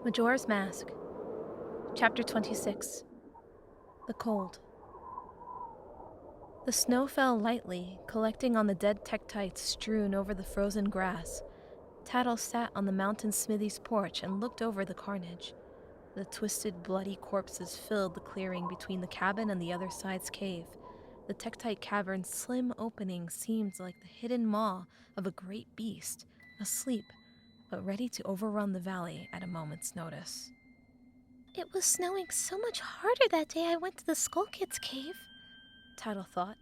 Majora's Mask, Chapter 26, The Cold. The snow fell lightly, collecting on the dead tektites strewn over the frozen grass. Tattle sat on the mountain smithy's porch and looked over the carnage. The twisted, bloody corpses filled the clearing between the cabin and the other side's cave. The tektite cavern's slim opening seemed like the hidden maw of a great beast, asleep, but ready to overrun the valley at a moment's notice. It was snowing so much harder that day I went to the Skull Kid's cave, Tattle thought.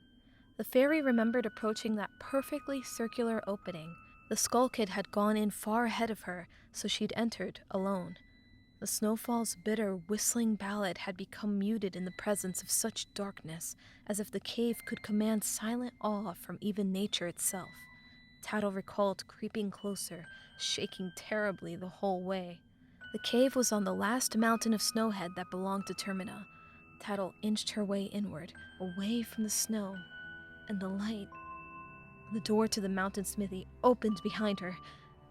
The fairy remembered approaching that perfectly circular opening. The Skull Kid had gone in far ahead of her, so she'd entered alone. The snowfall's bitter, whistling ballad had become muted in the presence of such darkness, as if the cave could command silent awe from even nature itself. Tattle recalled creeping closer, shaking terribly the whole way. The cave was on the last mountain of snowhead that belonged to Termina. Tattle inched her way inward, away from the snow, and the light. The door to the mountain smithy opened behind her.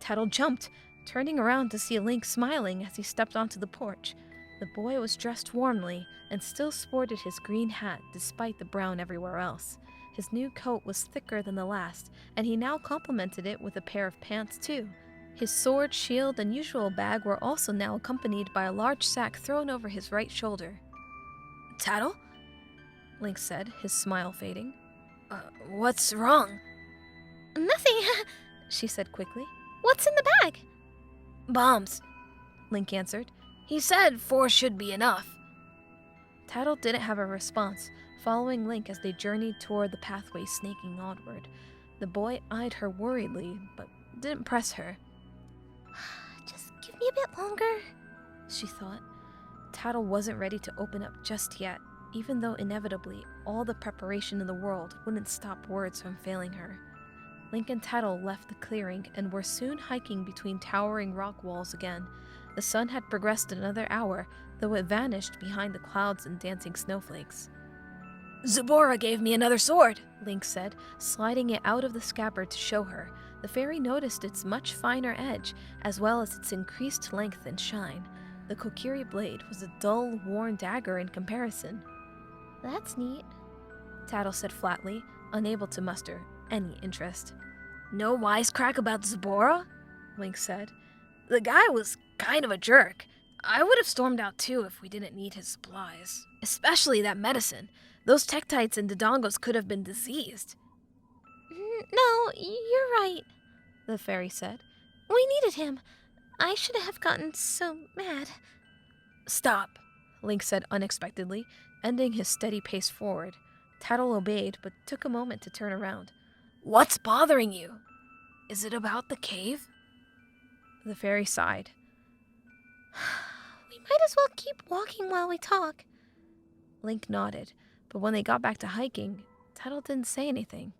Tattle jumped, turning around to see Link smiling as he stepped onto the porch. The boy was dressed warmly and still sported his green hat despite the brown everywhere else. His new coat was thicker than the last, and he now complemented it with a pair of pants too. His sword, shield, and usual bag were also now accompanied by a large sack thrown over his right shoulder. "Tattle?" Link said, his smile fading. What's wrong?" "Nothing," she said quickly. "What's in the bag?" "Bombs," Link answered. "He said 4 should be enough." Tattle didn't have a response, following Link as they journeyed toward the pathway snaking onward. The boy eyed her worriedly, but didn't press her. "Just give me a bit longer," she thought. Tattle wasn't ready to open up just yet, even though inevitably all the preparation in the world wouldn't stop words from failing her. Link and Tattle left the clearing and were soon hiking between towering rock walls again. The sun had progressed another hour, though it vanished behind the clouds and dancing snowflakes. "Zebora gave me another sword," Link said, sliding it out of the scabbard to show her. The fairy noticed its much finer edge, as well as its increased length and shine. The Kokiri blade was a dull, worn dagger in comparison. "That's neat," Tattle said flatly, unable to muster any interest. "No wisecrack about Zebora?" Link said. "The guy was kind of a jerk. I would have stormed out too if we didn't need his supplies. Especially that medicine. Those tektites and Dodongos could have been diseased." "No, you're right," the fairy said. "We needed him. I shouldn't have gotten so mad." "Stop," Link said unexpectedly, ending his steady pace forward. Tattle obeyed, but took a moment to turn around. "What's bothering you? Is it about the cave?" The fairy sighed. "We might as well keep walking while we talk." Link nodded, but when they got back to hiking, Tattle didn't say anything.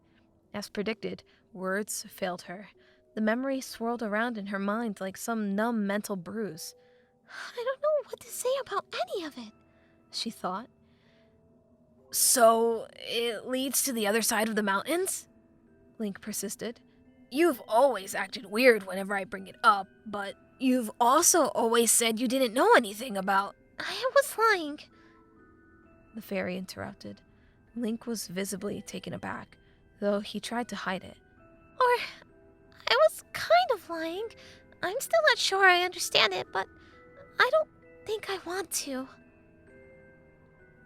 As predicted, words failed her. The memory swirled around in her mind like some numb mental bruise. "I don't know what to say about any of it," she thought. "So, it leads to the other side of the mountains?" Link persisted. "You've always acted weird whenever I bring it up, but you've also always said you didn't know anything about—" "I was lying," the fairy interrupted. Link was visibly taken aback, though he tried to hide it. "Or I was kind of lying. I'm still not sure I understand it, but I don't think I want to."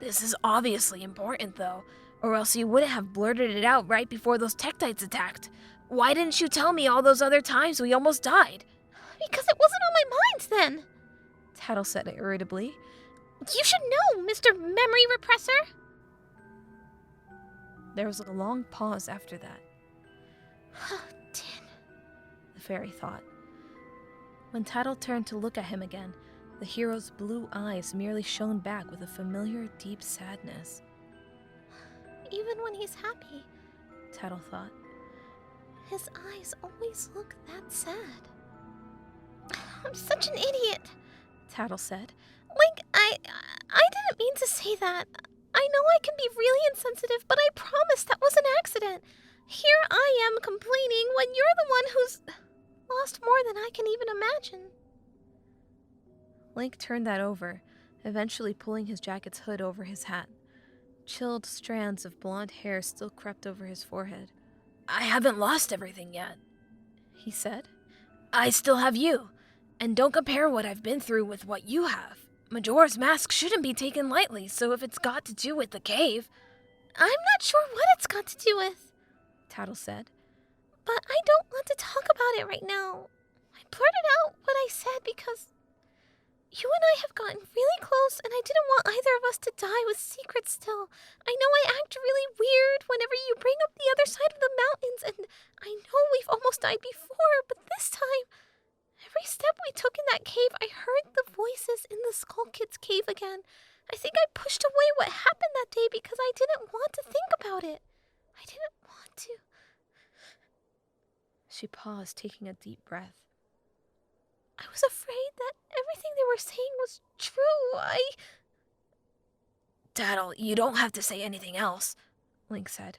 "This is obviously important, though, or else you wouldn't have blurted it out right before those tektites attacked. Why didn't you tell me all those other times we almost died?" "Because it wasn't on my mind then," Tattle said irritably. "You should know, Mr. Memory Repressor." There was a long pause after that. Tin, the fairy thought. When Tattle turned to look at him again, the hero's blue eyes merely shone back with a familiar, deep sadness. "Even when he's happy, Tattle thought. his eyes always look that sad." "I'm such an idiot," Tattle said. "Link, I didn't mean to say that. I know I can be really insensitive, but I promise that was an accident. Here I am complaining when you're the one who's lost more than I can even imagine." Link turned that over, eventually pulling his jacket's hood over his hat. Chilled strands of blonde hair still crept over his forehead. I haven't lost everything yet, He said. I still have you. And don't compare what I've been through with what you have. Majora's mask shouldn't be taken lightly, so if it's got to do with the cave... I'm not sure what it's got to do with, Tattle said. but I don't want to talk about it right now. I blurted out what I said because you and I have gotten really close and I didn't want either of us to die with secrets still. I know I act really weird whenever you bring up the other side of the mountains, and I know we've almost died before, but this time, every step we took in that cave, I heard the voices in the Skull Kid's cave again. I think I pushed away what happened that day because I didn't want to think about it. I didn't want to. She paused, taking a deep breath. I was afraid that everything they were saying was true. Tattle, you don't have to say anything else, Link said.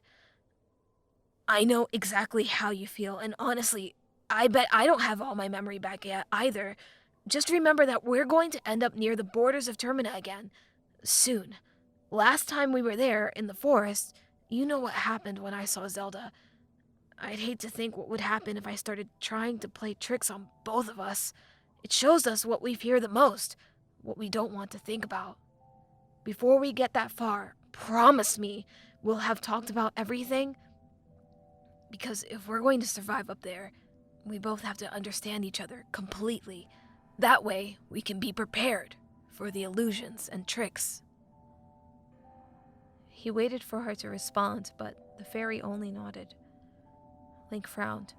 I know exactly how you feel, and honestly, I bet I don't have all my memory back yet either. Just remember that we're going to end up near the borders of Termina again. Soon. Last time we were there, in the forest, you know what happened when I saw Zelda. I'd hate to think what would happen if I started trying to play tricks on both of us. It shows us what we fear the most, what we don't want to think about. Before we get that far, promise me we'll have talked about everything. Because if we're going to survive up there, we both have to understand each other completely. That way, we can be prepared for the illusions and tricks. He waited for her to respond, but the fairy only nodded. Link frowned.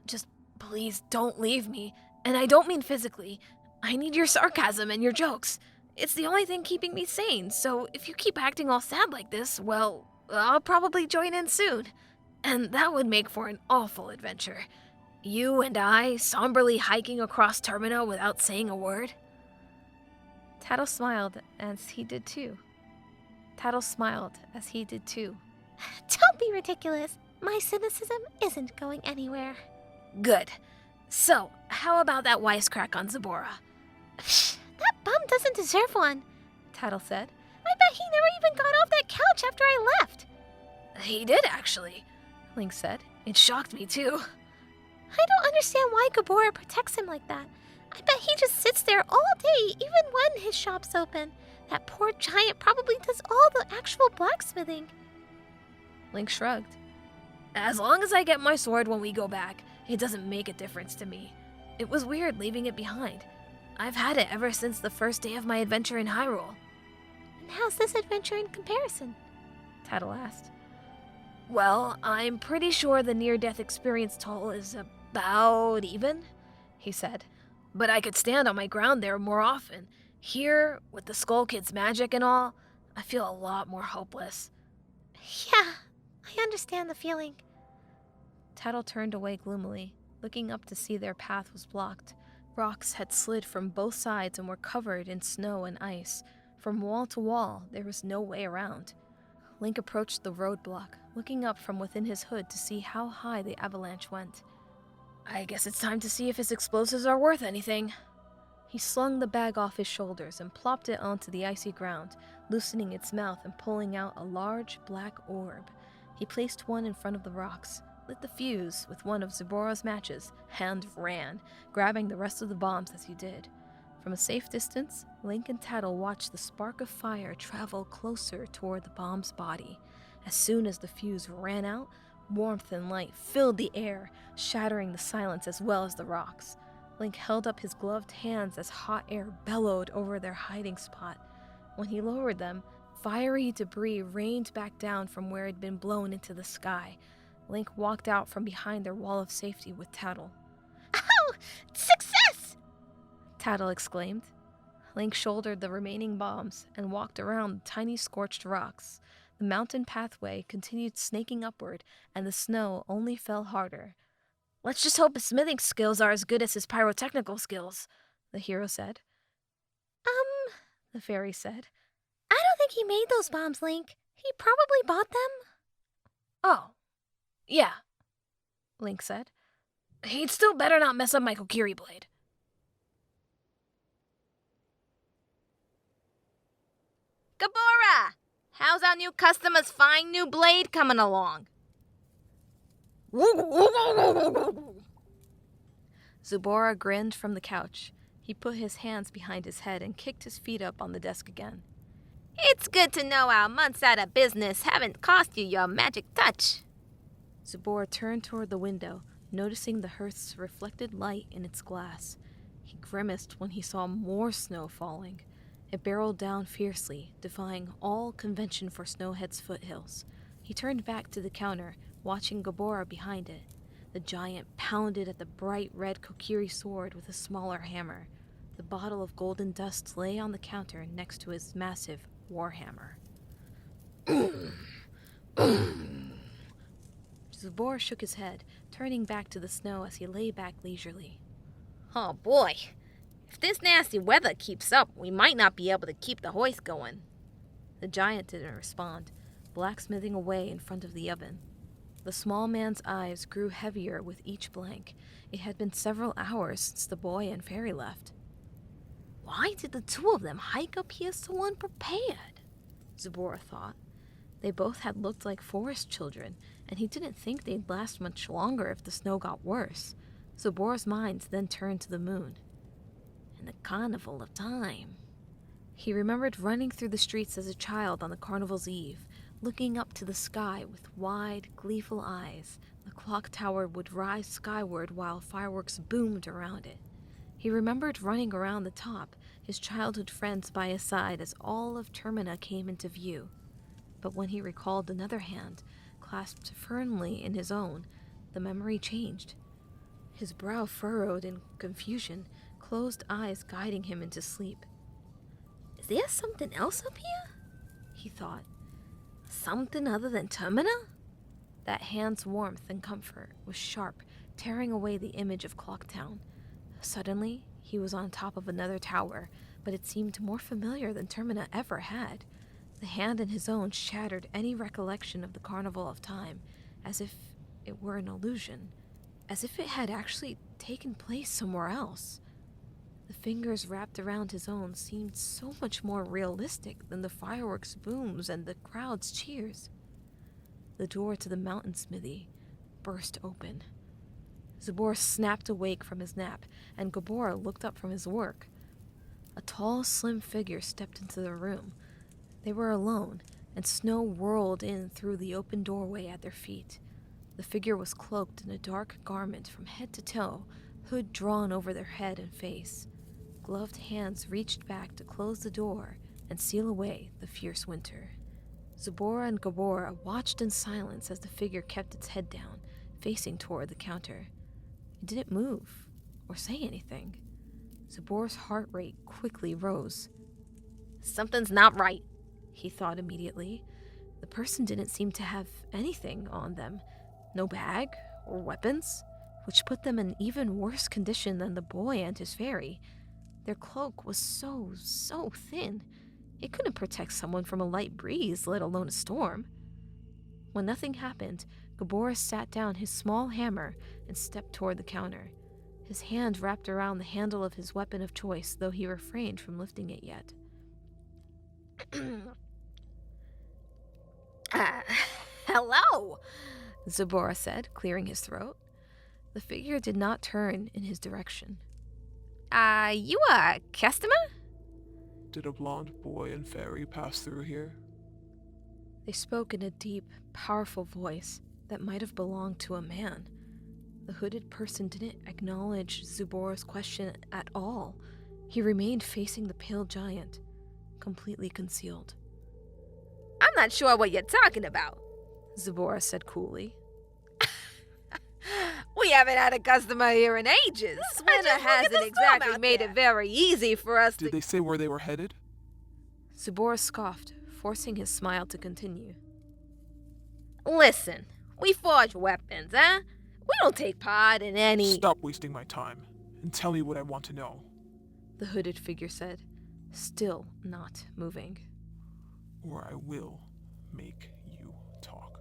Just please don't leave me, and I don't mean physically. I need your sarcasm and your jokes. It's the only thing keeping me sane, so if you keep acting all sad like this, well, I'll probably join in soon. And that would make for an awful adventure. You and I somberly hiking across Termina without saying a word. Tattle smiled as he did too. Don't be ridiculous. My cynicism isn't going anywhere. Good. So, how about that wisecrack on Zabora? That bum doesn't deserve one, Tattle said. I bet he never even got off that couch after I left. He did, actually, Link said. It shocked me, too. I don't understand why Gabora protects him like that. I bet he just sits there all day, even when his shop's open. That poor giant probably does all the actual blacksmithing. Link shrugged. As long as I get my sword when we go back, it doesn't make a difference to me. It was weird leaving it behind. I've had it ever since the first day of my adventure in Hyrule. And how's this adventure in comparison? Tattle asked. Well, I'm pretty sure the near-death experience toll is about even, he said. But I could stand on my ground there more often. Here, with the Skull Kid's magic and all, I feel a lot more hopeless. Yeah, I understand the feeling. Tattle turned away gloomily, looking up to see their path was blocked. Rocks had slid from both sides and were covered in snow and ice. From wall to wall, there was no way around. Link approached the roadblock, looking up from within his hood to see how high the avalanche went. I guess it's time to see if his explosives are worth anything. He slung the bag off his shoulders and plopped it onto the icy ground, loosening its mouth and pulling out a large black orb. He placed one in front of the rocks, lit the fuse with one of Zabora's matches, and ran, grabbing the rest of the bombs as he did. From a safe distance, Link and Tattle watched the spark of fire travel closer toward the bomb's body. As soon as the fuse ran out, warmth and light filled the air, shattering the silence as well as the rocks. Link held up his gloved hands as hot air bellowed over their hiding spot. When he lowered them, fiery debris rained back down from where it had been blown into the sky. Link walked out from behind their wall of safety with Tattle. Oh, success! Tattle exclaimed. Link shouldered the remaining bombs and walked around the tiny scorched rocks. The mountain pathway continued snaking upward, and the snow only fell harder. Let's just hope his smithing skills are as good as his pyrotechnical skills, the hero said. The fairy said. I don't think he made those bombs, Link. He probably bought them. Oh, yeah, Link said. He'd still better not mess up my Kokiri blade. How's our new customer's fine new blade coming along? Zubora grinned from the couch. He put his hands behind his head and kicked his feet up on the desk again. It's good to know our months out of business haven't cost you your magic touch. Zubora turned toward the window, noticing the hearth's reflected light in its glass. He grimaced when he saw more snow falling. It barreled down fiercely, defying all convention for Snowhead's foothills. He turned back to the counter, watching Gabora behind it. The giant pounded at the bright red Kokiri sword with a smaller hammer. The bottle of golden dust lay on the counter next to his massive warhammer. Zubora shook his head, turning back to the snow as he lay back leisurely. Oh boy, if this nasty weather keeps up, we might not be able to keep the hoist going. The giant didn't respond, blacksmithing away in front of the oven. The small man's eyes grew heavier with each blank. It had been several hours since the boy and Fairy left. Why did the two of them hike up here so unprepared? Zubora thought. They both had looked like forest children, and he didn't think they'd last much longer if the snow got worse. Zubora's mind then turned to the moon. And the carnival of time. He remembered running through the streets as a child on the carnival's eve, looking up to the sky with wide, gleeful eyes. The clock tower would rise skyward while fireworks boomed around it. He remembered running around the top, his childhood friends by his side as all of Termina came into view. But when he recalled another hand, clasped firmly in his own, the memory changed. His brow furrowed in confusion, closed eyes guiding him into sleep. Is there something else up here? He thought. Something other than Termina? That hand's warmth and comfort was sharp, tearing away the image of Clocktown. Suddenly, he was on top of another tower, but it seemed more familiar than Termina ever had. The hand in his own shattered any recollection of the Carnival of Time, as if it were an illusion, as if it had actually taken place somewhere else. The fingers wrapped around his own seemed so much more realistic than the fireworks booms and the crowd's cheers. The door to the mountain smithy burst open. Zubora snapped awake from his nap, and Gabora looked up from his work. A tall, slim figure stepped into the room. They were alone, and snow whirled in through the open doorway at their feet. The figure was cloaked in a dark garment from head to toe, hood drawn over their head and face. Gloved hands reached back to close the door and seal away the fierce winter. Zubora and Gabora watched in silence as the figure kept its head down, facing toward the counter. It didn't move or say anything. Zubora's heart rate quickly rose. Something's not right, he thought immediately. The person didn't seem to have anything on them. No bag or weapons, which put them in even worse condition than the boy and his fairy. Their cloak was so thin. It couldn't protect someone from a light breeze, let alone a storm. When nothing happened, Gabora sat down his small hammer and stepped toward the counter. His hand wrapped around the handle of his weapon of choice, though he refrained from lifting it yet. Hello, Zubora said, clearing his throat. The figure did not turn in his direction. You a customer? Did a blonde boy and fairy pass through here? They spoke in a deep, powerful voice that might have belonged to a man. The hooded person didn't acknowledge Zubora's question at all. He remained facing the pale giant, completely concealed. I'm not sure what you're talking about, Zubora said coolly. We haven't had a customer here in ages. Winter hasn't exactly made it very easy for us to... Did they say where they were headed? Zubora scoffed, forcing his smile to continue. Listen, we forge weapons, huh? We don't take part in any... Stop wasting my time, and tell me what I want to know. The hooded figure said, still not moving. Or I will make you talk.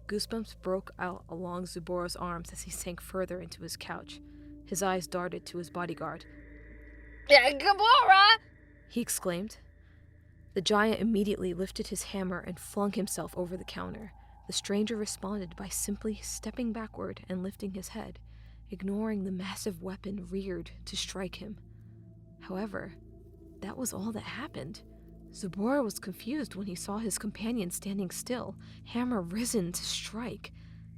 Goosebumps broke out along Zubora's arms as he sank further into his couch. His eyes darted to his bodyguard. Gabora! He exclaimed. The giant immediately lifted his hammer and flung himself over the counter. The stranger responded by simply stepping backward and lifting his head, ignoring the massive weapon reared to strike him. However, that was all that happened. Zborah was confused when he saw his companion standing still, hammer risen to strike.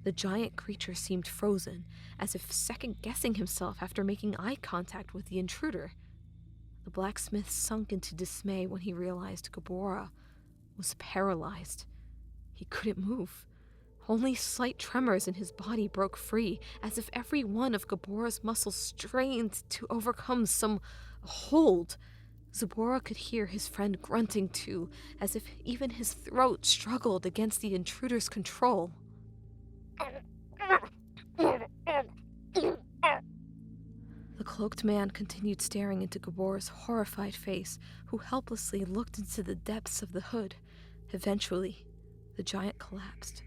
The giant creature seemed frozen, as if second-guessing himself after making eye contact with the intruder. The blacksmith sunk into dismay when he realized Zborah was paralyzed. He couldn't move. Only slight tremors in his body broke free, as if every one of Zborah's muscles strained to overcome some hold. Zborah could hear his friend grunting too, as if even his throat struggled against the intruder's control. The cloaked man continued staring into Zborah's horrified face, who helplessly looked into the depths of the hood. Eventually, the giant collapsed.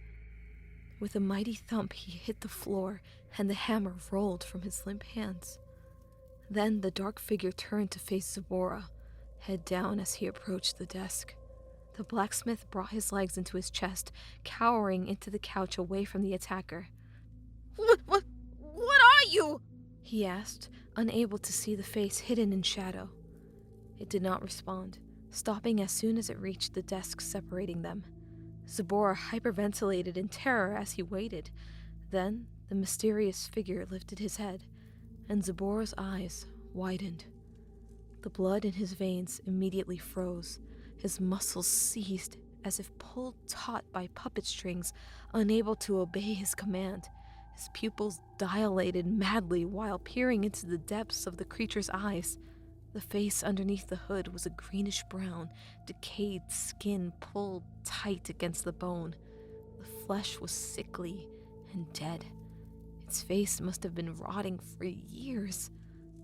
With a mighty thump, he hit the floor, and the hammer rolled from his limp hands. Then the dark figure turned to face Zborah, head down as he approached the desk. The blacksmith brought his legs into his chest, cowering into the couch away from the attacker. What are you? He asked, unable to see the face hidden in shadow. It did not respond, stopping as soon as it reached the desk separating them. Zborah hyperventilated in terror as he waited. Then the mysterious figure lifted his head, and Zborah's eyes widened. The blood in his veins immediately froze. His muscles seized as if pulled taut by puppet strings, unable to obey his command. His pupils dilated madly while peering into the depths of the creature's eyes. The face underneath the hood was a greenish-brown, decayed skin pulled tight against the bone. The flesh was sickly and dead. Its face must have been rotting for years.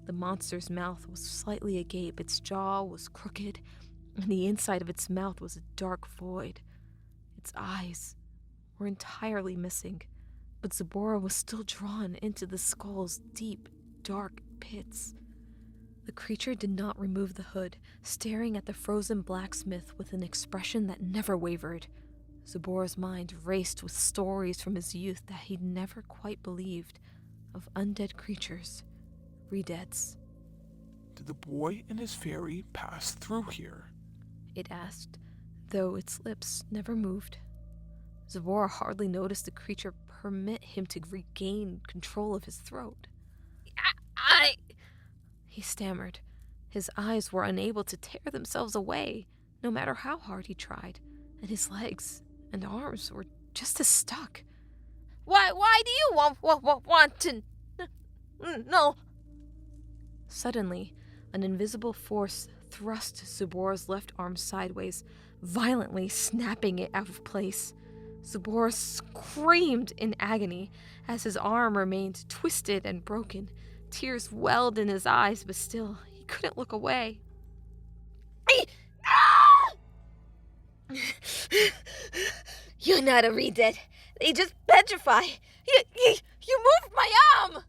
The monster's mouth was slightly agape, its jaw was crooked, and the inside of its mouth was a dark void. Its eyes were entirely missing, but Zborah was still drawn into the skull's deep, dark pits. The creature did not remove the hood, staring at the frozen blacksmith with an expression that never wavered. Zborah's mind raced with stories from his youth that he'd never quite believed, of undead creatures, re-deads. Did the boy and his fairy pass through here? It asked, though its lips never moved. Zborah hardly noticed the creature permit him to regain control of his throat. He stammered. His eyes were unable to tear themselves away, no matter how hard he tried, and his legs and arms were just as stuck. Why do you want to... No. Suddenly, an invisible force thrust Zborah's left arm sideways, violently snapping it out of place. Zborah screamed in agony as his arm remained twisted and broken. Tears welled in his eyes, but still, he couldn't look away. You're not a re-dead. They just petrify. You moved my arm!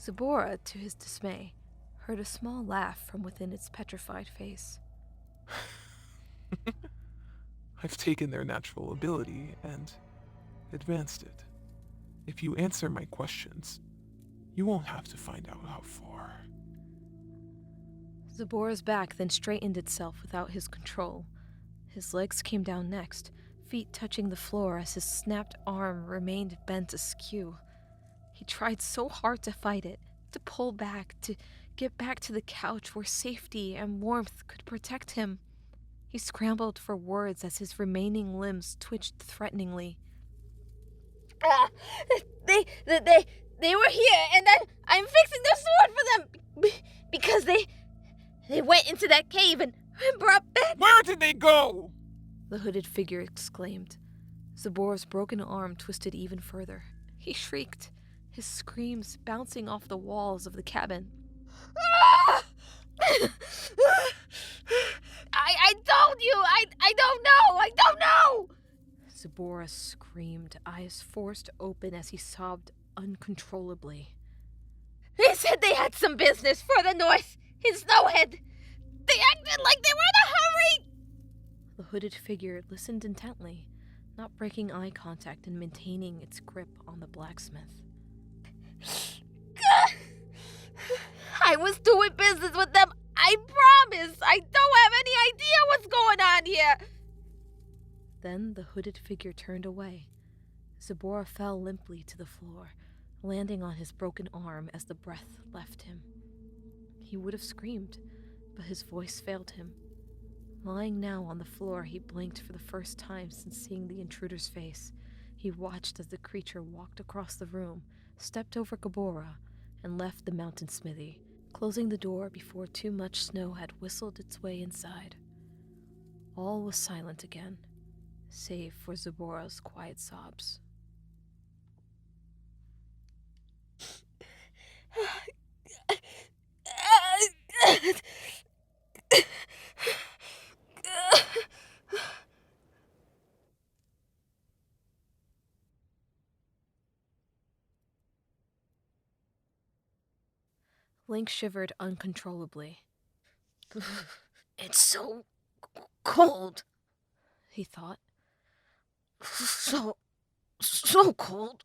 Zborah, to his dismay, heard a small laugh from within its petrified face. I've taken their natural ability and advanced it. If you answer my questions, you won't have to find out how far. Zborah's back then straightened itself without his control. His legs came down next, feet touching the floor as his snapped arm remained bent askew. He tried so hard to fight it, to pull back, to get back to the couch where safety and warmth could protect him. He scrambled for words as his remaining limbs twitched threateningly. They were here, and I'm fixing their sword for them because they went into that cave and brought back... Where did they go? The hooded figure exclaimed. Zborah's broken arm twisted even further. He shrieked, his screams bouncing off the walls of the cabin. I told you! I don't know! Zborah screamed, eyes forced open as he sobbed uncontrollably. They said they had some business further north, in Snowhead. They acted like they were in a hurry! The hooded figure listened intently, not breaking eye contact and maintaining its grip on the blacksmith. I was doing business with them. I promise. I don't have any idea what's going on here. Then the hooded figure turned away. Zabora fell limply to the floor, landing on his broken arm as the breath left him. He would have screamed, but his voice failed him. Lying now on the floor, he blinked for the first time since seeing the intruder's face. He watched as the creature walked across the room, stepped over Gabora, and left the mountain smithy, closing the door before too much snow had whistled its way inside. All was silent again, save for Zabora's quiet sobs. Link shivered uncontrollably. It's so cold, He thought. so cold.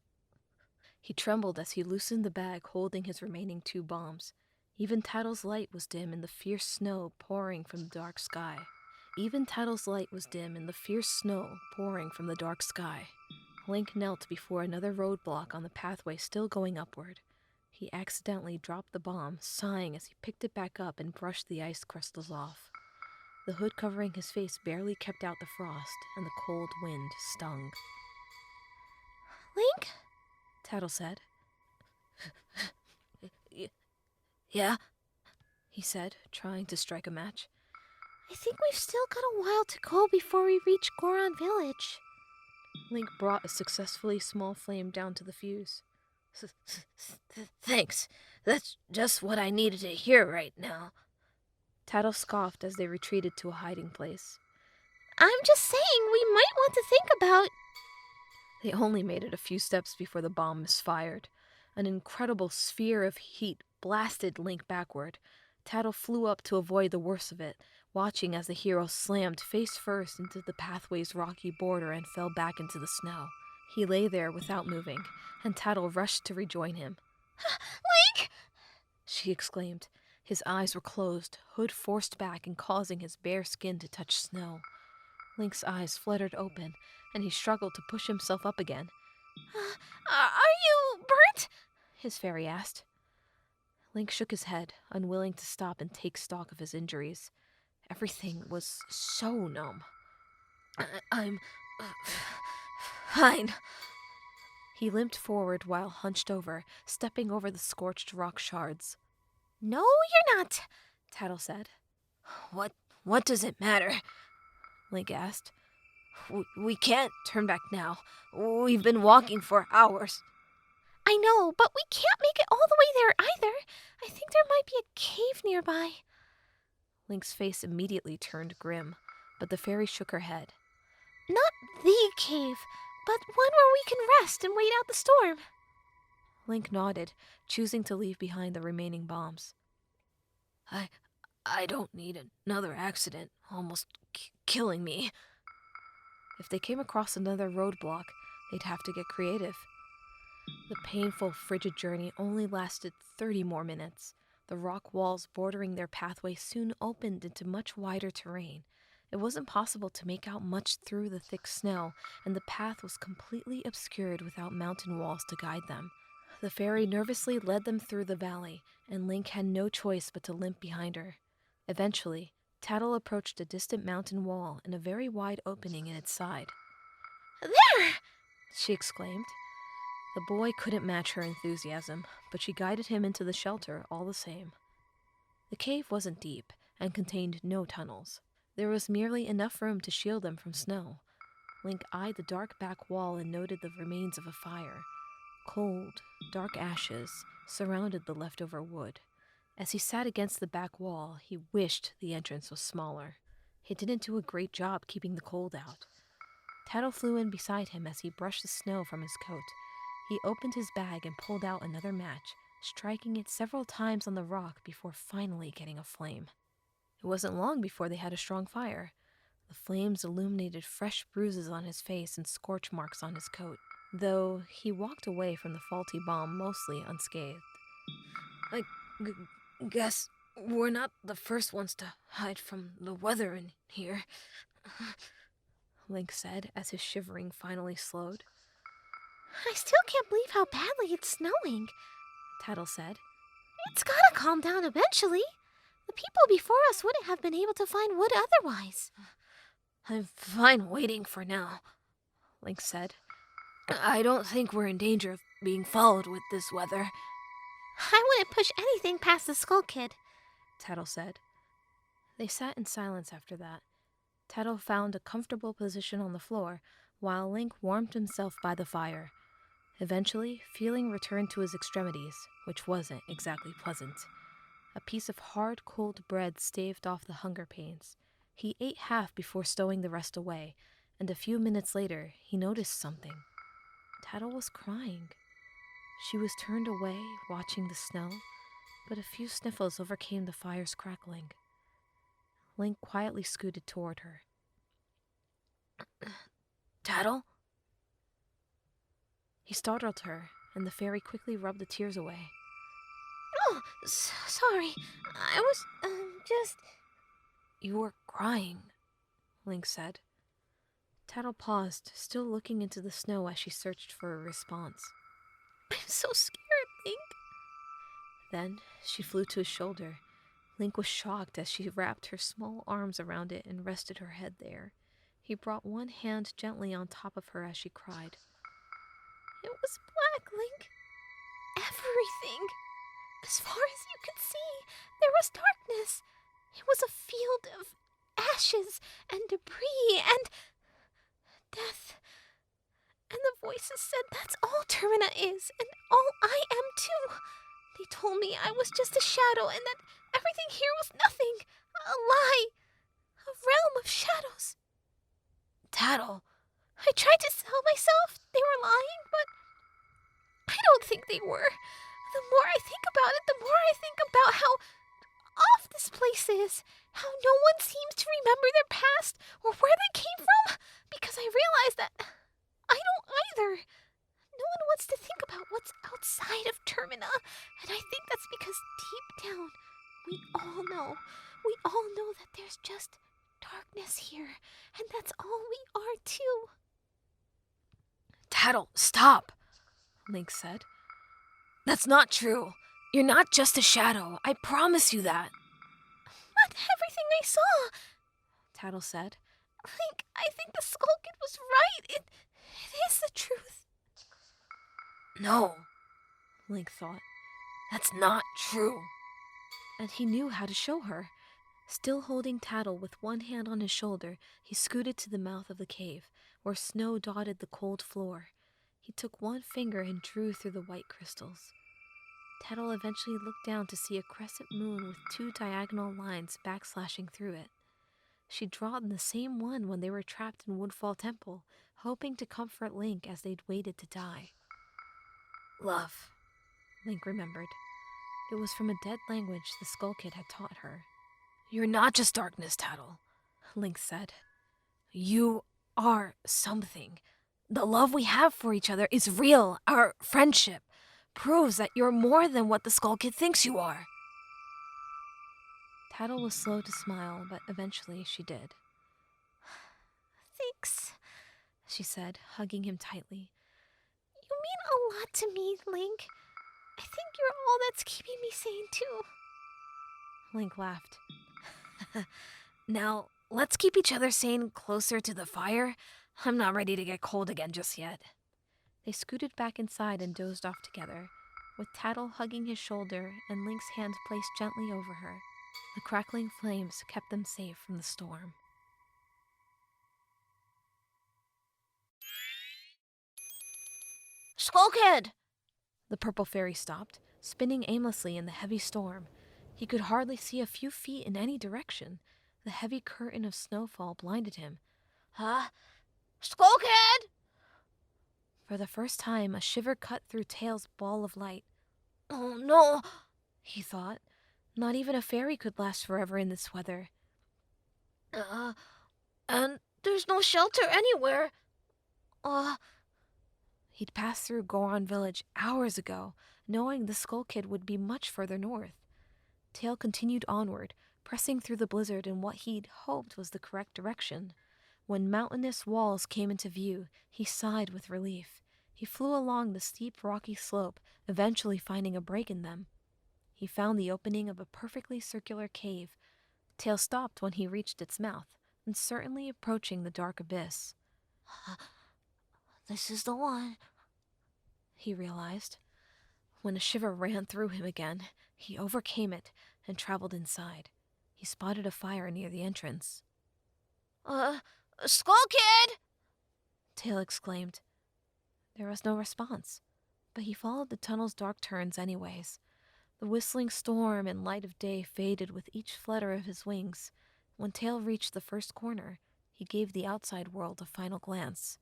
He trembled as he loosened the bag holding his remaining 2 bombs. Even Tattle's light was dim in the fierce snow pouring from the dark sky. Link knelt before another roadblock on the pathway still going upward. He accidentally dropped the bomb, sighing as he picked it back up and brushed the ice crystals off. The hood covering his face barely kept out the frost, and the cold wind stung. Link? Tattle said. Yeah? He said, trying to strike a match. I think we've still got a while to go before we reach Goron Village. Link brought a successfully small flame down to the fuse. Thanks. That's just what I needed to hear right now. Tattle scoffed as they retreated to a hiding place. I'm just saying we might want to think about... They only made it a few steps before the bomb misfired. An incredible sphere of heat blasted Link backward. Tattle flew up to avoid the worst of it, watching as the hero slammed face first into the pathway's rocky border and fell back into the snow. He lay there without moving, and Tattle rushed to rejoin him. Link! She exclaimed. His eyes were closed, hood forced back and causing his bare skin to touch snow. Link's eyes fluttered open, and he struggled to push himself up again. Are you burnt? His fairy asked. Link shook his head, unwilling to stop and take stock of his injuries. Everything was so numb. I'm fine. He limped forward while hunched over, stepping over the scorched rock shards. No, you're not, Tattle said. What does it matter? Link asked. We can't turn back now. We've been walking for hours. I know, but we can't make it all the way there either. I think there might be a cave nearby. Link's face immediately turned grim, but the fairy shook her head. Not the cave, but one where we can rest and wait out the storm. Link nodded, choosing to leave behind the remaining bombs. I don't need another accident, almost killing me. If they came across another roadblock, they'd have to get creative. The painful, frigid journey only lasted 30 more minutes. The rock walls bordering their pathway soon opened into much wider terrain. It wasn't possible to make out much through the thick snow, and the path was completely obscured without mountain walls to guide them. The fairy nervously led them through the valley, and Link had no choice but to limp behind her. Eventually, Tattle approached a distant mountain wall and a very wide opening in its side. There! She exclaimed. The boy couldn't match her enthusiasm, but she guided him into the shelter all the same. The cave wasn't deep and contained no tunnels. There was merely enough room to shield them from snow. Link eyed the dark back wall and noted the remains of a fire. Cold, dark ashes surrounded the leftover wood. As he sat against the back wall, he wished the entrance was smaller. He didn't do a great job keeping the cold out. Tattle flew in beside him as he brushed the snow from his coat. He opened his bag and pulled out another match, striking it several times on the rock before finally getting a flame. It wasn't long before they had a strong fire. The flames illuminated fresh bruises on his face and scorch marks on his coat, though he walked away from the faulty bomb mostly unscathed. I guess we're not the first ones to hide from the weather in here, Link said as his shivering finally slowed. I still can't believe how badly it's snowing, Tattle said. It's gotta calm down eventually. The people before us wouldn't have been able to find wood otherwise. I'm fine waiting for now, Link said. I don't think we're in danger of being followed with this weather. I wouldn't push anything past the Skull Kid, Tattle said. They sat in silence after that. Tattle found a comfortable position on the floor, while Link warmed himself by the fire. Eventually, feeling returned to his extremities, which wasn't exactly pleasant. A piece of hard, cold bread staved off the hunger pains. He ate half before stowing the rest away, and a few minutes later, he noticed something. Tattle was crying. She was turned away, watching the snow, but a few sniffles overcame the fire's crackling. Link quietly scooted toward her. Tattle? He startled her, and the fairy quickly rubbed the tears away. Oh, sorry. I was, just... You were crying, Link said. Tattle paused, still looking into the snow as she searched for a response. I'm so scared, Link. Then she flew to his shoulder. Link was shocked as she wrapped her small arms around it and rested her head there. He brought one hand gently on top of her as she cried. It was black, Link. Everything. As far as you could see, there was darkness. It was a field of ashes and debris and death. And the voices said that's all Termina is, and all I am too. They told me I was just a shadow and that everything here was nothing. A lie. A realm of shadows. Tattle. I tried to tell myself they were lying, but I don't think they were. The more I think about it, the more I think about how off this place is. How no one seems to remember their past or where they came from, because I realize that I don't either. No one wants to think about what's outside of Termina, and I think that's because deep down, we all know that there's just darkness here, and that's all we are too. Tattle, stop, Link said. That's not true. You're not just a shadow. I promise you that. But everything I saw, Tattle said. Link, I think the Skull Kid was right. It is the truth. No, Link thought. that's not true. And he knew how to show her. Still holding Tattle with one hand on his shoulder, he scooted to the mouth of the cave, where snow dotted the cold floor. He took one finger and drew through the white crystals. Tattle eventually looked down to see a crescent moon with two diagonal lines backslashing through it. She'd drawn the same one when they were trapped in Woodfall Temple, hoping to comfort Link as they'd waited to die. Love, Link remembered. It was from a dead language the Skull Kid had taught her. You're not just darkness, Tattle, Link said. You are something. The love we have for each other is real. Our friendship proves that you're more than what the Skull Kid thinks you are. Tattle was slow to smile, but eventually she did. Thanks, she said, hugging him tightly. You mean a lot to me, Link. I think you're all that's keeping me sane, too. Link laughed. Now, let's keep each other sane closer to the fire. I'm not ready to get cold again just yet. They scooted back inside and dozed off together, with Tattle hugging his shoulder and Link's hand placed gently over her. The crackling flames kept them safe from the storm. Skull Kid! The purple fairy stopped, spinning aimlessly in the heavy storm. He could hardly see a few feet in any direction. The heavy curtain of snowfall blinded him. Huh? Skull Kid! For the first time, a shiver cut through Tail's ball of light. Oh no, he thought. Not even a fairy could last forever in this weather. And there's no shelter anywhere. He'd passed through Goron village hours ago, knowing the Skull Kid would be much further north. Tail continued onward, pressing through the blizzard in what he'd hoped was the correct direction. When mountainous walls came into view, he sighed with relief. He flew along the steep rocky slope, eventually finding a break in them. He found the opening of a perfectly circular cave. Tail stopped when he reached its mouth, uncertainly approaching the dark abyss. This is the one, he realized. When a shiver ran through him again, he overcame it and traveled inside. He spotted a fire near the entrance. Skull Kid! Tail exclaimed. There was no response, but he followed the tunnel's dark turns anyways. The whistling storm and light of day faded with each flutter of his wings. When Tail reached the first corner, he gave the outside world a final glance.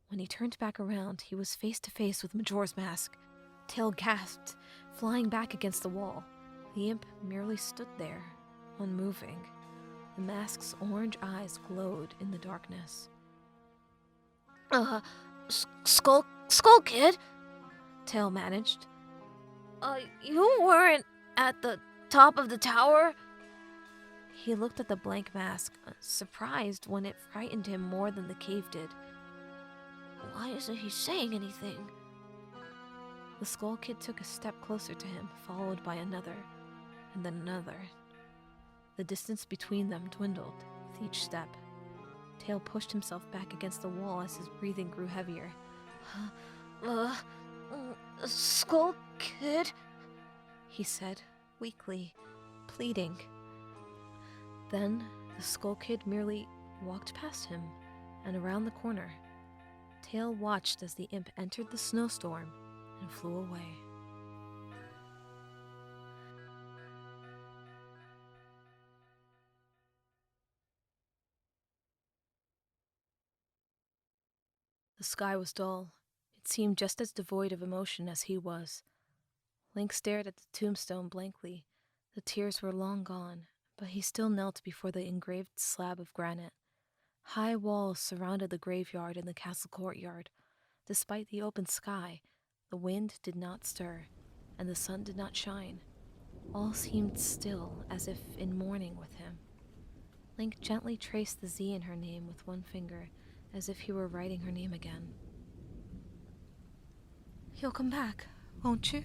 When he turned back around, he was face to face with Majora's mask. Tail gasped, flying back against the wall. The imp merely stood there, unmoving. The mask's orange eyes glowed in the darkness. Skull Kid? Tail managed. You weren't at the top of the tower? He looked at the blank mask, surprised when it frightened him more than the cave did. Why isn't he saying anything? The Skull Kid took a step closer to him, followed by another, and then another. The distance between them dwindled with each step. Tail pushed himself back against the wall as his breathing grew heavier. Skull Kid? He said, weakly, pleading. Then the Skull Kid merely walked past him and around the corner. Tail watched as the imp entered the snowstorm and flew away. The sky was dull. It seemed just as devoid of emotion as he was. Link stared at the tombstone blankly. The tears were long gone, but he still knelt before the engraved slab of granite. High walls surrounded the graveyard and the castle courtyard. Despite the open sky, the wind did not stir, and the sun did not shine. All seemed still, as if in mourning with him. Link gently traced the Z in her name with one finger, as if he were writing her name again. You'll come back, won't you?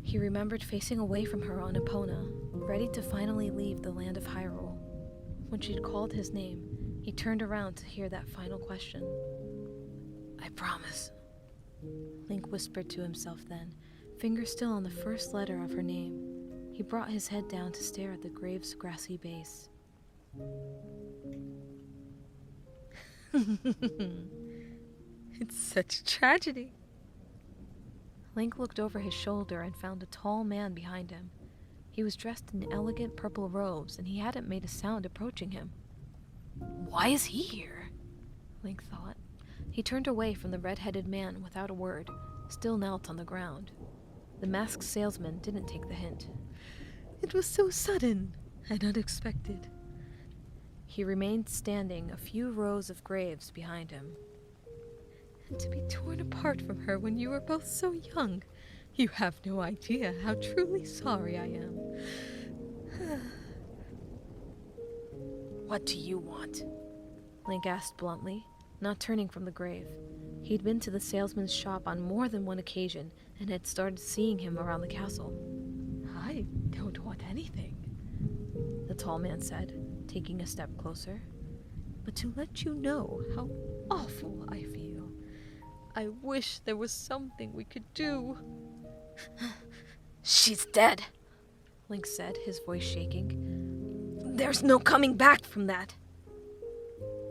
He remembered facing away from her on Epona, ready to finally leave the land of Hyrule. When she'd called his name, he turned around to hear that final question. I promise, Link whispered to himself then, finger still on the first letter of her name. He brought his head down to stare at the grave's grassy base. It's such a tragedy. Link looked over his shoulder and found a tall man behind him. He was dressed in elegant purple robes, and he hadn't made a sound approaching him. Why is he here? Link thought. He turned away from the red-headed man without a word, still knelt on the ground. The masked salesman didn't take the hint. It was so sudden and unexpected. He remained standing a few rows of graves behind him. And to be torn apart from her when you were both so young. You have no idea how truly sorry I am. What do you want? Link asked bluntly, not turning from the grave. He'd been to the salesman's shop on more than one occasion and had started seeing him around the castle. I don't want anything, the tall man said, taking a step closer. But to let you know how awful I feel. I wish there was something we could do. She's dead, Link said, his voice shaking. There's no coming back from that.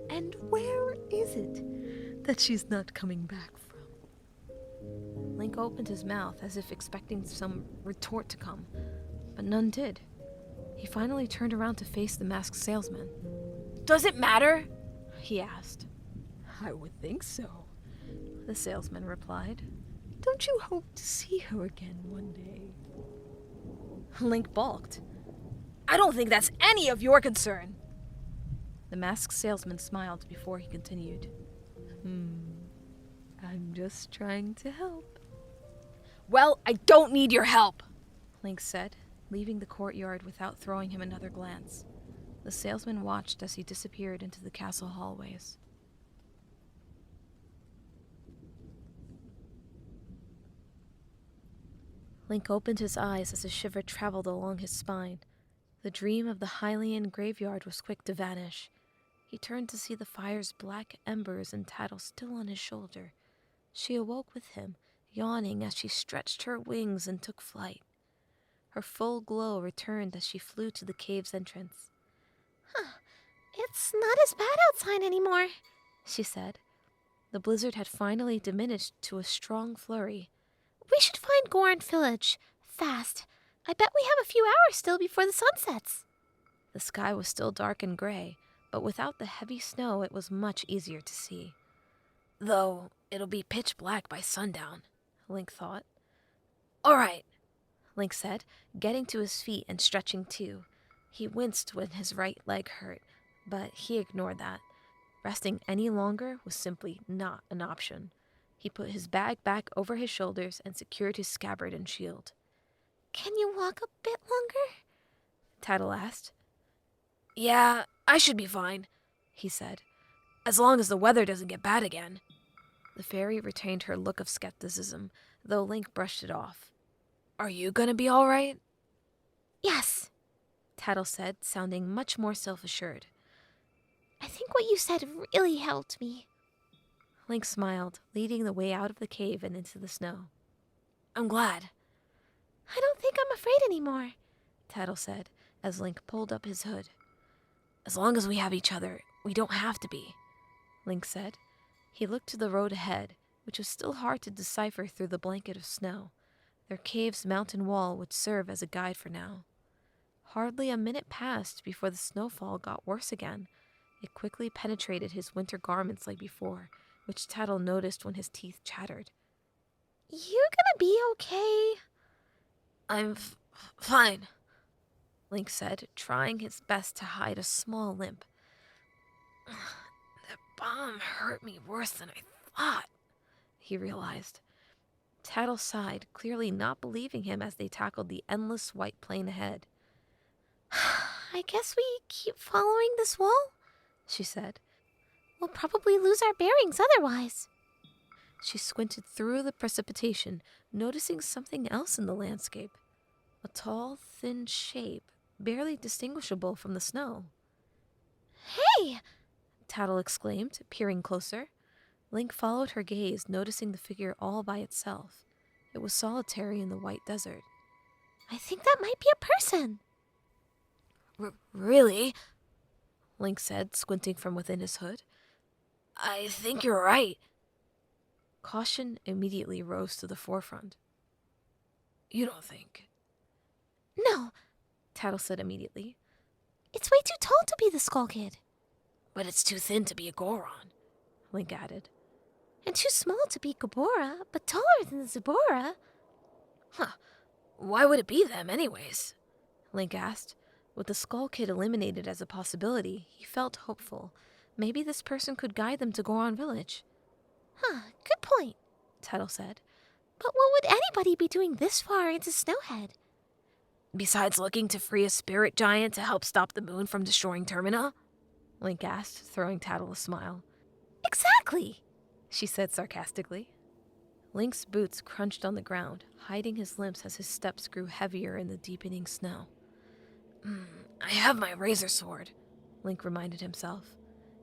And where is it that she's not coming back from? Link opened his mouth as if expecting some retort to come, but none did. He finally turned around to face the masked salesman. Does it matter? He asked. I would think so, the salesman replied. Don't you hope to see her again one day? Link balked. I don't think that's any of your concern. The masked salesman smiled before he continued. I'm just trying to help. Well, I don't need your help, Link said, leaving the courtyard without throwing him another glance. The salesman watched as he disappeared into the castle hallways. Link opened his eyes as a shiver traveled along his spine. The dream of the Hylian graveyard was quick to vanish. He turned to see the fire's black embers and Tattle still on his shoulder. She awoke with him, yawning as she stretched her wings and took flight. Her full glow returned as she flew to the cave's entrance. It's not as bad outside anymore, she said. The blizzard had finally diminished to a strong flurry. We should find Goron Village. Fast. I bet we have a few hours still before the sun sets. The sky was still dark and gray, but without the heavy snow it was much easier to see. though it'll be pitch black by sundown, Link thought. All right, Link said, getting to his feet and stretching too. He winced when his right leg hurt, but he ignored that. Resting any longer was simply not an option. He put his bag back over his shoulders and secured his scabbard and shield. Can you walk a bit longer? Tattle asked. Yeah, I should be fine, he said, as long as the weather doesn't get bad again. The fairy retained her look of skepticism, though Link brushed it off. Are you gonna be all right? Yes, Tattle said, sounding much more self-assured. I think what you said really helped me. Link smiled, leading the way out of the cave and into the snow. I'm glad. I don't think I'm afraid anymore, Tattle said, as Link pulled up his hood. As long as we have each other, we don't have to be, Link said. He looked to the road ahead, which was still hard to decipher through the blanket of snow. Their cave's mountain wall would serve as a guide for now. Hardly a minute passed before the snowfall got worse again. It quickly penetrated his winter garments like before, which Tattle noticed when his teeth chattered. You gonna be okay? I'm fine, Link said, trying his best to hide a small limp. That bomb hurt me worse than I thought, he realized. Tattle sighed, clearly not believing him as they tackled the endless white plain ahead. I guess we keep following this wall, she said. We'll probably lose our bearings otherwise. She squinted through the precipitation, noticing something else in the landscape. A tall, thin shape, barely distinguishable from the snow. Hey! Tattle exclaimed, peering closer. Link followed her gaze, noticing the figure all by itself. It was solitary in the white desert. I think that might be a person. Really? Link said, squinting from within his hood. I think you're right. Caution immediately rose to the forefront. You don't think? No, Tattle said immediately. it's way too tall to be the Skull Kid. But it's too thin to be a Goron, Link added. And too small to be Gabora, but taller than Zabora. Huh. Why would it be them anyways? Link asked. With the Skull Kid eliminated as a possibility, he felt hopeful. Maybe this person could guide them to Goron Village. Good point, Tattle said. But what would anybody be doing this far into Snowhead? Besides looking to free a spirit giant to help stop the moon from destroying Termina? Link asked, throwing Tattle a smile. Exactly, she said sarcastically. Link's boots crunched on the ground, hiding his limbs as his steps grew heavier in the deepening snow. I have my razor sword, Link reminded himself.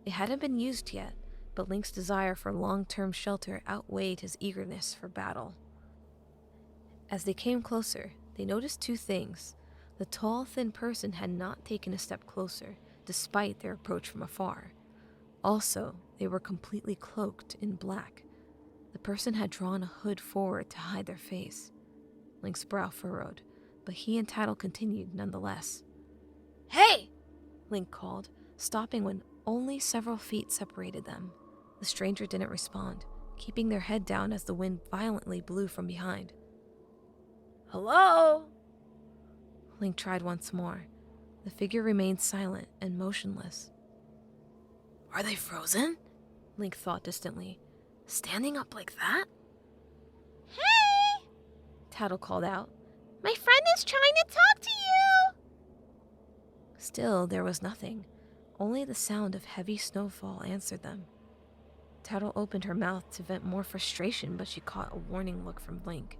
It hadn't been used yet, but Link's desire for long-term shelter outweighed his eagerness for battle. As they came closer, they noticed two things. The tall, thin person had not taken a step closer, despite their approach from afar. Also, they were completely cloaked in black. The person had drawn a hood forward to hide their face. Link's brow furrowed, but he and Tattle continued nonetheless. Hey! Link called, stopping when only several feet separated them. The stranger didn't respond, keeping their head down as the wind violently blew from behind. Hello? Link tried once more. The figure remained silent and motionless. Are they frozen? Link thought distantly. Standing up like that? Hey! Tattle called out. My friend is trying to talk to you! Still, there was nothing. Only the sound of heavy snowfall answered them. Tattle opened her mouth to vent more frustration, but she caught a warning look from Link.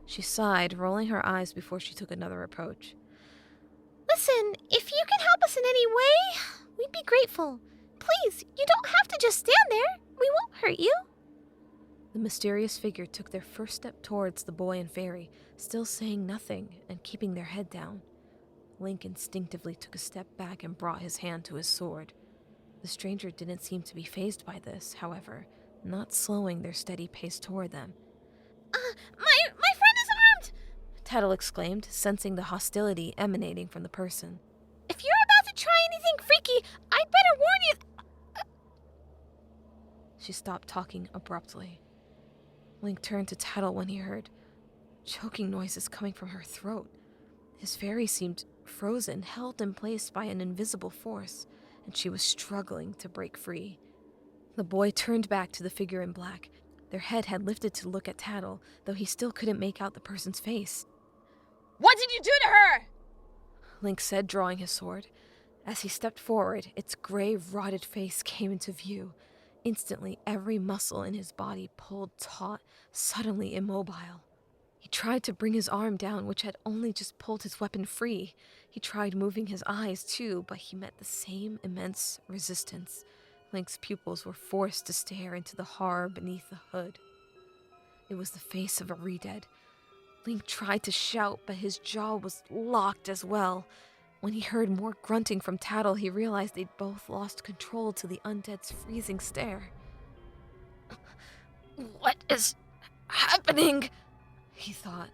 She sighed, rolling her eyes before she took another approach. Listen, if you can help us in any way, we'd be grateful. Please, you don't have to just stand there. We won't hurt you. The mysterious figure took their first step towards the boy and fairy, still saying nothing and keeping their head down. Link instinctively took a step back and brought his hand to his sword. The stranger didn't seem to be fazed by this, however, not slowing their steady pace toward them. My friend is armed! Tattle exclaimed, sensing the hostility emanating from the person. If you're about to try anything freaky, I'd better warn you. She stopped talking abruptly. Link turned to Tattle when he heard choking noises coming from her throat. His fairy seemed frozen, held in place by an invisible force, and she was struggling to break free. The boy turned back to the figure in black. Their head had lifted to look at Tattle, though he still couldn't make out the person's face. What did you do to her? Link said, drawing his sword. As he stepped forward, its gray, rotted face came into view. Instantly, every muscle in his body pulled taut, suddenly immobile. He tried to bring his arm down, which had only just pulled his weapon free. He tried moving his eyes, too, but he met the same immense resistance. Link's pupils were forced to stare into the horror beneath the hood. It was the face of a re-dead. Link tried to shout, but his jaw was locked as well. When he heard more grunting from Tattle, he realized they'd both lost control to the undead's freezing stare. What is happening? He thought.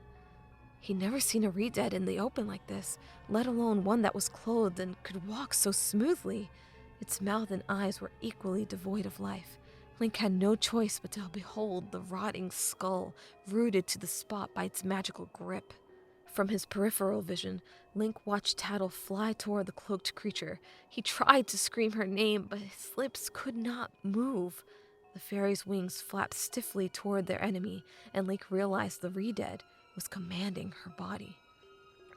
He'd never seen a re-dead in the open like this, let alone one that was clothed and could walk so smoothly. Its mouth and eyes were equally devoid of life. Link had no choice but to behold the rotting skull rooted to the spot by its magical grip. From his peripheral vision, Link watched Tattle fly toward the cloaked creature. He tried to scream her name, but his lips could not move. The fairy's wings flapped stiffly toward their enemy, and Link realized the re-dead was commanding her body.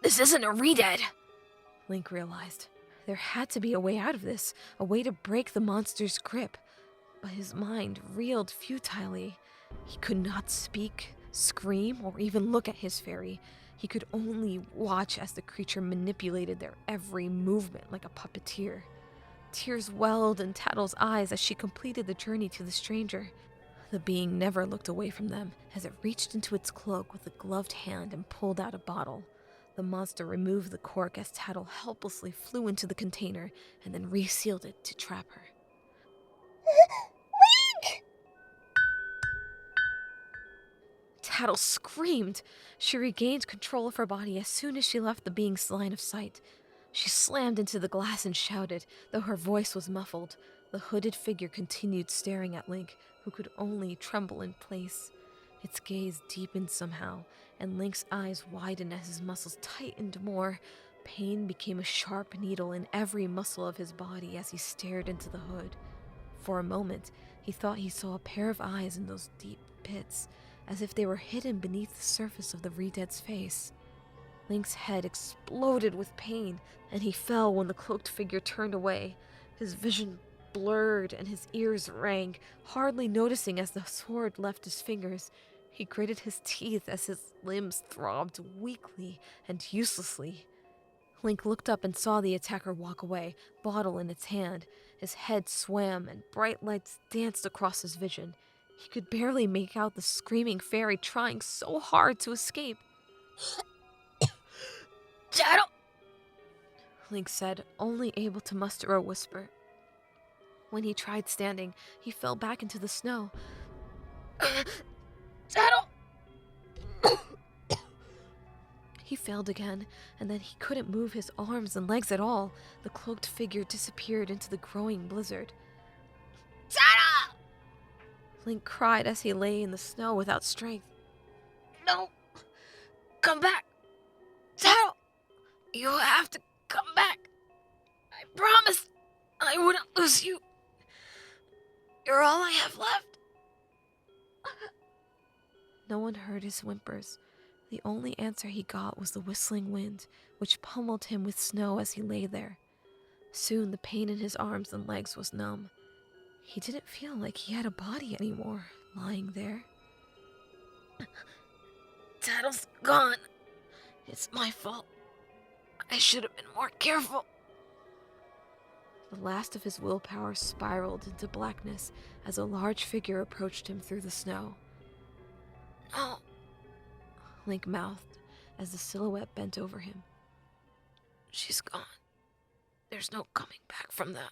This isn't a re-dead, Link realized. There had to be a way out of this, a way to break the monster's grip. But his mind reeled futilely. He could not speak, scream, or even look at his fairy. He could only watch as the creature manipulated their every movement like a puppeteer. Tears welled in Tattle's eyes as she completed the journey to the stranger. The being never looked away from them as it reached into its cloak with a gloved hand and pulled out a bottle. The monster removed the cork as Tattle helplessly flew into the container and then resealed it to trap her. Link! Tattle screamed. She regained control of her body as soon as she left the being's line of sight. She slammed into the glass and shouted, though her voice was muffled. The hooded figure continued staring at Link, who could only tremble in place. Its gaze deepened somehow, and Link's eyes widened as his muscles tightened more. Pain became a sharp needle in every muscle of his body as he stared into the hood. For a moment, he thought he saw a pair of eyes in those deep pits, as if they were hidden beneath the surface of the re-dead's face. Link's head exploded with pain, and he fell when the cloaked figure turned away. His vision blurred and his ears rang, hardly noticing as the sword left his fingers. He gritted his teeth as his limbs throbbed weakly and uselessly. Link looked up and saw the attacker walk away, bottle in its hand. His head swam and bright lights danced across his vision. He could barely make out the screaming fairy trying so hard to escape. Tattle! Link said, only able to muster a whisper. When he tried standing, he fell back into the snow. Tattle! He failed again, and then he couldn't move his arms and legs at all. The cloaked figure disappeared into the growing blizzard. Tattle! Link cried as he lay in the snow without strength. No! Come back! Tattle! You have to come back! I promised I wouldn't lose you! You're all I have left. No one heard his whimpers. The only answer he got was the whistling wind, which pummeled him with snow as he lay there. Soon the pain in his arms and legs was numb. He didn't feel like he had a body anymore, lying there. Tattle's gone. It's my fault. I should have been more careful. The last of his willpower spiraled into blackness as a large figure approached him through the snow. No. Link mouthed as the silhouette bent over him. She's gone. There's no coming back from that.